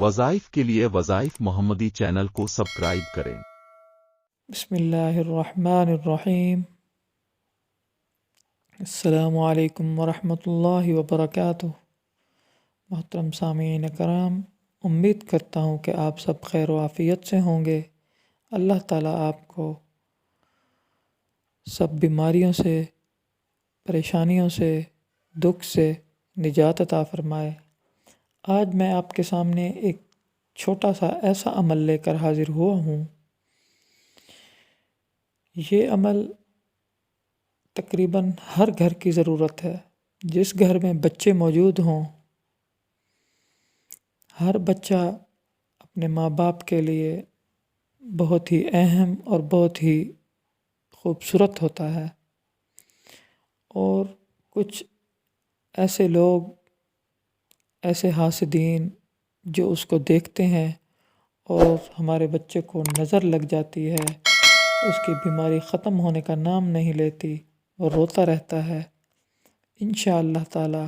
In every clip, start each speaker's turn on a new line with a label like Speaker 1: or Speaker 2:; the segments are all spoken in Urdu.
Speaker 1: وظائف کے لیے وظائف محمدی چینل کو سبسکرائب کریں۔
Speaker 2: بسم اللہ الرحمن الرحیم۔ السلام علیکم ورحمۃ اللہ وبرکاتہ۔ محترم سامعین کرام، امید کرتا ہوں کہ آپ سب خیر و عافیت سے ہوں گے۔ اللہ تعالیٰ آپ کو سب بیماریوں سے، پریشانیوں سے، دکھ سے نجات عطا فرمائے۔ آج میں آپ کے سامنے ایک چھوٹا سا ایسا عمل لے کر حاضر ہوا ہوں۔ یہ عمل تقریباً ہر گھر کی ضرورت ہے۔ جس گھر میں بچے موجود ہوں، ہر بچہ اپنے ماں باپ کے لیے بہت ہی اہم اور بہت ہی خوبصورت ہوتا ہے، اور کچھ ایسے لوگ، ایسے حاسدین جو اس کو دیکھتے ہیں اور ہمارے بچے کو نظر لگ جاتی ہے، اس کی بیماری ختم ہونے کا نام نہیں لیتی، وہ روتا رہتا ہے۔ انشاءاللہ تعالی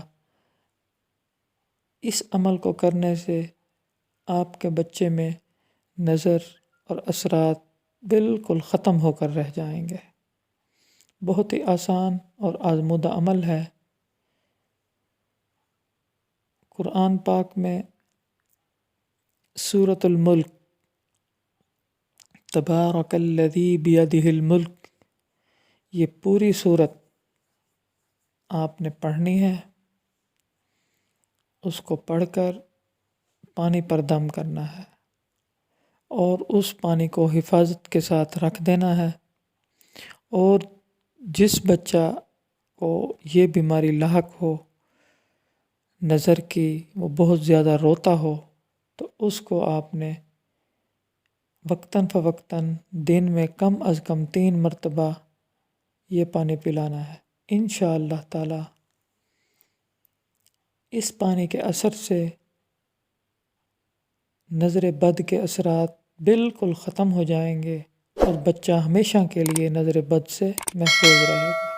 Speaker 2: اس عمل کو کرنے سے آپ کے بچے میں نظر اور اثرات بالکل ختم ہو کر رہ جائیں گے۔ بہت ہی آسان اور آزمودہ عمل ہے۔ قرآن پاک میں سورۃ الملک، تبارک الذی بیدہ الملک، یہ پوری سورت آپ نے پڑھنی ہے۔ اس کو پڑھ کر پانی پر دم کرنا ہے اور اس پانی کو حفاظت کے ساتھ رکھ دینا ہے، اور جس بچہ کو یہ بیماری لاحق ہو، نظر کی، وہ بہت زیادہ روتا ہو، تو اس کو آپ نے وقتاً فوقتاً دن میں کم از کم 3 مرتبہ یہ پانی پلانا ہے۔ انشاءاللہ تعالی اس پانی کے اثر سے نظر بد کے اثرات بالکل ختم ہو جائیں گے، اور بچہ ہمیشہ کے لیے نظر بد سے محفوظ رہے گا۔